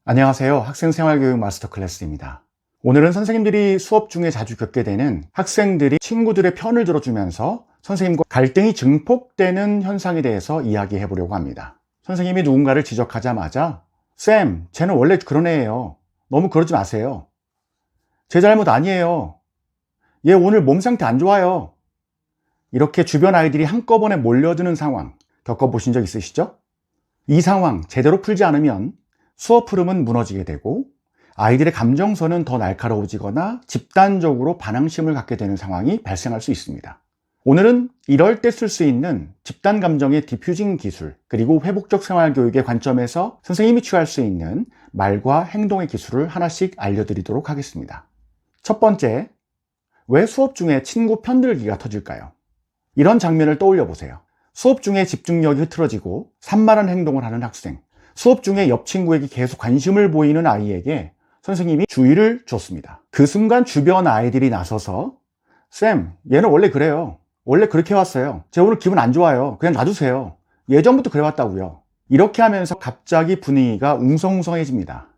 안녕하세요. 학생생활교육 마스터 클래스입니다. 오늘은 선생님들이 수업 중에 자주 겪게 되는 학생들이 친구들의 편을 들어주면서 선생님과 갈등이 증폭되는 현상에 대해서 이야기해 보려고 합니다. 선생님이 누군가를 지적하자마자 쌤, 쟤는 원래 그런 애예요. 너무 그러지 마세요. 제 잘못 아니에요. 얘 오늘 몸 상태 안 좋아요. 이렇게 주변 아이들이 한꺼번에 몰려드는 상황 겪어보신 적 있으시죠? 이 상황 제대로 풀지 않으면 수업 흐름은 무너지게 되고 아이들의 감정선은 더 날카로워지거나 집단적으로 반항심을 갖게 되는 상황이 발생할 수 있습니다. 오늘은 이럴 때 쓸 수 있는 집단 감정의 디퓨징 기술, 그리고 회복적 생활교육의 관점에서 선생님이 취할 수 있는 말과 행동의 기술을 하나씩 알려드리도록 하겠습니다. 첫 번째, 왜 수업 중에 친구 편들기가 터질까요? 이런 장면을 떠올려 보세요. 수업 중에 집중력이 흐트러지고 산만한 행동을 하는 학생, 수업 중에 옆 친구에게 계속 관심을 보이는 아이에게 선생님이 주의를 줬습니다. 그 순간 주변 아이들이 나서서 쌤, 얘는 원래 그래요. 원래 그렇게 왔어요. 쟤 오늘 기분 안 좋아요. 그냥 놔두세요. 예전부터 그래왔다고요. 이렇게 하면서 갑자기 분위기가 웅성웅성해집니다.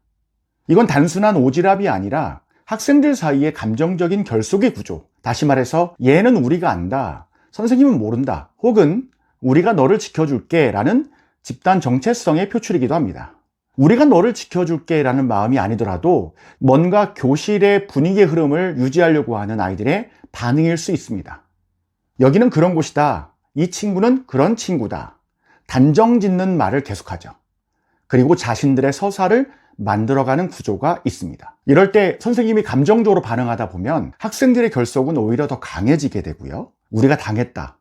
이건 단순한 오지랖이 아니라 학생들 사이의 감정적인 결속의 구조, 다시 말해서 얘는 우리가 안다, 선생님은 모른다, 혹은 우리가 너를 지켜줄게 라는 집단 정체성의 표출이기도 합니다. 우리가 너를 지켜줄게 라는 마음이 아니더라도 뭔가 교실의 분위기의 흐름을 유지하려고 하는 아이들의 반응일 수 있습니다. 여기는 그런 곳이다. 이 친구는 그런 친구다. 단정 짓는 말을 계속하죠. 그리고 자신들의 서사를 만들어가는 구조가 있습니다. 이럴 때 선생님이 감정적으로 반응하다 보면 학생들의 결속은 오히려 더 강해지게 되고요. 우리가 당했다.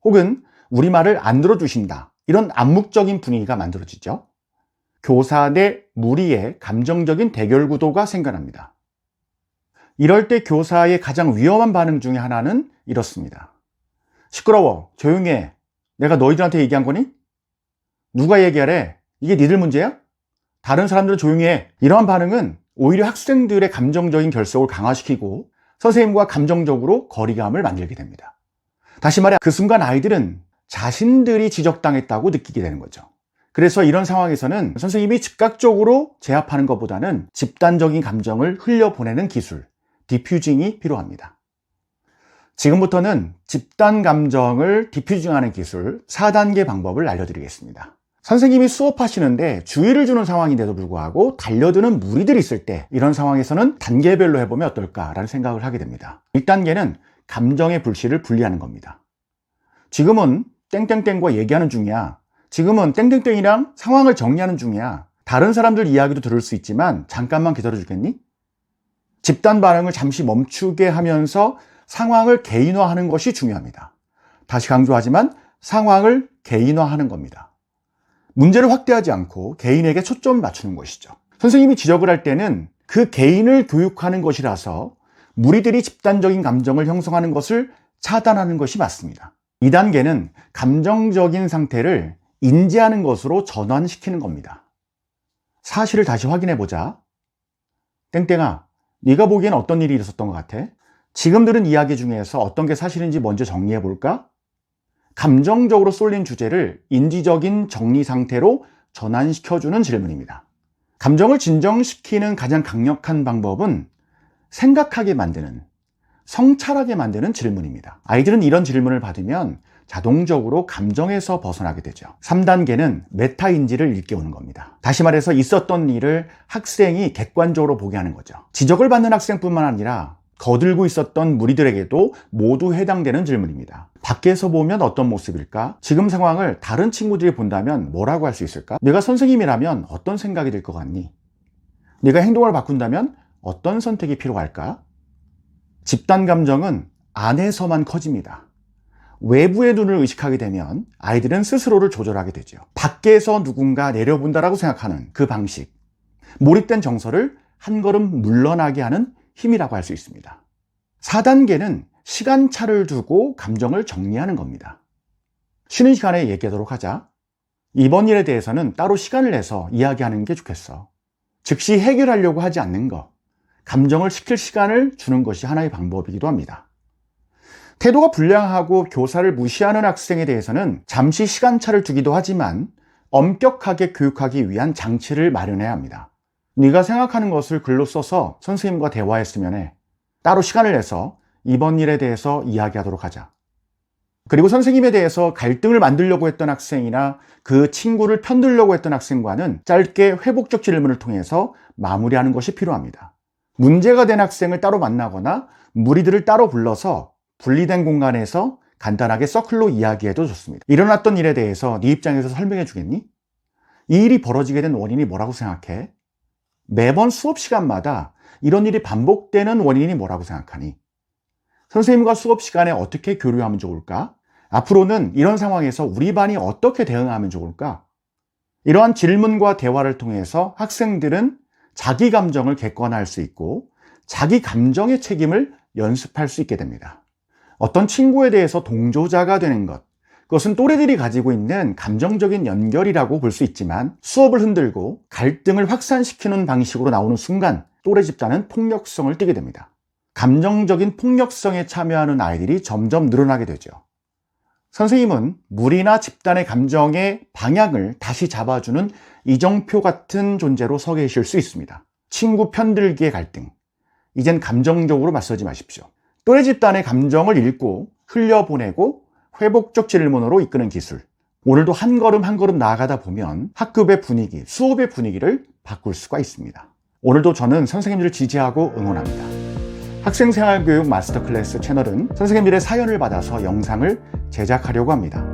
혹은 우리 말을 안 들어주신다. 이런 암묵적인 분위기가 만들어지죠. 교사 대 무리의 감정적인 대결 구도가 생겨납니다. 이럴 때 교사의 가장 위험한 반응 중에 하나는 이렇습니다. 시끄러워, 조용히 해. 내가 너희들한테 얘기한 거니? 누가 얘기하래? 이게 니들 문제야? 다른 사람들은 조용히 해. 이러한 반응은 오히려 학생들의 감정적인 결속을 강화시키고 선생님과 감정적으로 거리감을 만들게 됩니다. 다시 말해 그 순간 아이들은 자신들이 지적당했다고 느끼게 되는 거죠. 그래서 이런 상황에서는 선생님이 즉각적으로 제압하는 것보다는 집단적인 감정을 흘려보내는 기술, 디퓨징이 필요합니다. 지금부터는 집단 감정을 디퓨징하는 기술 4단계 방법을 알려드리겠습니다. 선생님이 수업하시는데 주의를 주는 상황인데도 불구하고 달려드는 무리들이 있을 때 이런 상황에서는 단계별로 해보면 어떨까라는 생각을 하게 됩니다. 1단계는 감정의 불씨를 분리하는 겁니다. 지금은 땡땡땡과 얘기하는 중이야. 지금은 땡땡땡이랑 상황을 정리하는 중이야. 다른 사람들 이야기도 들을 수 있지만 잠깐만 기다려 주겠니? 집단 반응을 잠시 멈추게 하면서 상황을 개인화하는 것이 중요합니다. 다시 강조하지만 상황을 개인화하는 겁니다. 문제를 확대하지 않고 개인에게 초점을 맞추는 것이죠. 선생님이 지적을 할 때는 그 개인을 교육하는 것이라서 무리들이 집단적인 감정을 형성하는 것을 차단하는 것이 맞습니다. 2단계는 감정적인 상태를 인지하는 것으로 전환시키는 겁니다. 사실을 다시 확인해보자. 땡땡아, 네가 보기엔 어떤 일이 있었던 것 같아? 지금 들은 이야기 중에서 어떤 게 사실인지 먼저 정리해볼까? 감정적으로 쏠린 주제를 인지적인 정리 상태로 전환시켜주는 질문입니다. 감정을 진정시키는 가장 강력한 방법은 생각하게 만드는, 성찰하게 만드는 질문입니다. 아이들은 이런 질문을 받으면 자동적으로 감정에서 벗어나게 되죠. 3단계는 메타인지를 일깨우는 겁니다. 다시 말해서 있었던 일을 학생이 객관적으로 보게 하는 거죠. 지적을 받는 학생뿐만 아니라 거들고 있었던 무리들에게도 모두 해당되는 질문입니다. 밖에서 보면 어떤 모습일까? 지금 상황을 다른 친구들이 본다면 뭐라고 할 수 있을까? 내가 선생님이라면 어떤 생각이 들 것 같니? 네가 행동을 바꾼다면 어떤 선택이 필요할까? 집단 감정은 안에서만 커집니다. 외부의 눈을 의식하게 되면 아이들은 스스로를 조절하게 되죠. 밖에서 누군가 내려본다라고 생각하는 그 방식, 몰입된 정서를 한 걸음 물러나게 하는 힘이라고 할 수 있습니다. 4단계는 시간차를 두고 감정을 정리하는 겁니다. 쉬는 시간에 얘기하도록 하자. 이번 일에 대해서는 따로 시간을 내서 이야기하는 게 좋겠어. 즉시 해결하려고 하지 않는 것, 감정을 식힐 시간을 주는 것이 하나의 방법이기도 합니다. 태도가 불량하고 교사를 무시하는 학생에 대해서는 잠시 시간차를 두기도 하지만 엄격하게 교육하기 위한 장치를 마련해야 합니다. 네가 생각하는 것을 글로 써서 선생님과 대화했으면 해. 따로 시간을 내서 이번 일에 대해서 이야기하도록 하자. 그리고 선생님에 대해서 갈등을 만들려고 했던 학생이나 그 친구를 편들려고 했던 학생과는 짧게 회복적 질문을 통해서 마무리하는 것이 필요합니다. 문제가 된 학생을 따로 만나거나 무리들을 따로 불러서 분리된 공간에서 간단하게 서클로 이야기해도 좋습니다. 일어났던 일에 대해서 네 입장에서 설명해 주겠니? 이 일이 벌어지게 된 원인이 뭐라고 생각해? 매번 수업 시간마다 이런 일이 반복되는 원인이 뭐라고 생각하니? 선생님과 수업 시간에 어떻게 교류하면 좋을까? 앞으로는 이런 상황에서 우리 반이 어떻게 대응하면 좋을까? 이러한 질문과 대화를 통해서 학생들은 자기 감정을 객관화할 수 있고 자기 감정의 책임을 연습할 수 있게 됩니다. 어떤 친구에 대해서 동조자가 되는 것, 그것은 또래들이 가지고 있는 감정적인 연결이라고 볼 수 있지만 수업을 흔들고 갈등을 확산시키는 방식으로 나오는 순간 또래 집단은 폭력성을 띠게 됩니다. 감정적인 폭력성에 참여하는 아이들이 점점 늘어나게 되죠. 선생님은 무리나 집단의 감정의 방향을 다시 잡아주는 이정표 같은 존재로 서 계실 수 있습니다. 친구 편들기의 갈등, 이젠 감정적으로 맞서지 마십시오. 또래 집단의 감정을 읽고 흘려보내고 회복적 질문으로 이끄는 기술. 오늘도 한 걸음 한 걸음 나아가다 보면 학급의 분위기, 수업의 분위기를 바꿀 수가 있습니다. 오늘도 저는 선생님들을 지지하고 응원합니다. 학생생활교육 마스터클래스 채널은 선생님들의 사연을 받아서 영상을 제작하려고 합니다.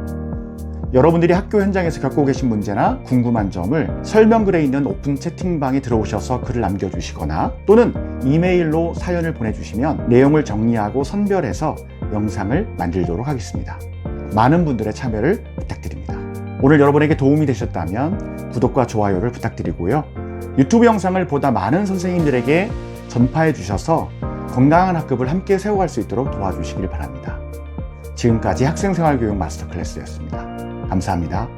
여러분들이 학교 현장에서 겪고 계신 문제나 궁금한 점을 설명글에 있는 오픈 채팅방에 들어오셔서 글을 남겨주시거나 또는 이메일로 사연을 보내주시면 내용을 정리하고 선별해서 영상을 만들도록 하겠습니다. 많은 분들의 참여를 부탁드립니다. 오늘 여러분에게 도움이 되셨다면 구독과 좋아요를 부탁드리고요. 유튜브 영상을 보다 많은 선생님들에게 전파해 주셔서 건강한 학급을 함께 세워갈 수 있도록 도와주시길 바랍니다. 지금까지 학생생활교육 마스터클래스였습니다. 감사합니다.